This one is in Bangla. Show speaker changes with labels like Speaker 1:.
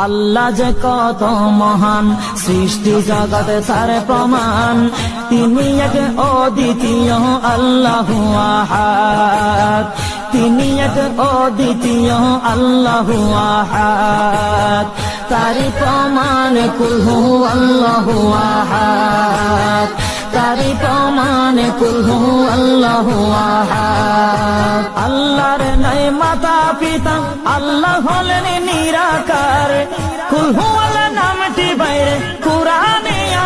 Speaker 1: আল্লাহ যে কত মহান, সৃষ্টি জগতে তার প্রমাণ। তিনি এক অদ্বিতীয় আল্লাহু আহাদ, তিনি এক অদ্বিতীয় আল্লাহু আহাদ। তারি প্রমাণ কুল হু আল্লাহু আহাদ, তারি প্রমাণ কুল হু আল্লাহু আহাদ। আল্লাহর নাই মাতা পিতা, আল্লাহ হলেন নিরাকার। কুল হু আল্লাহ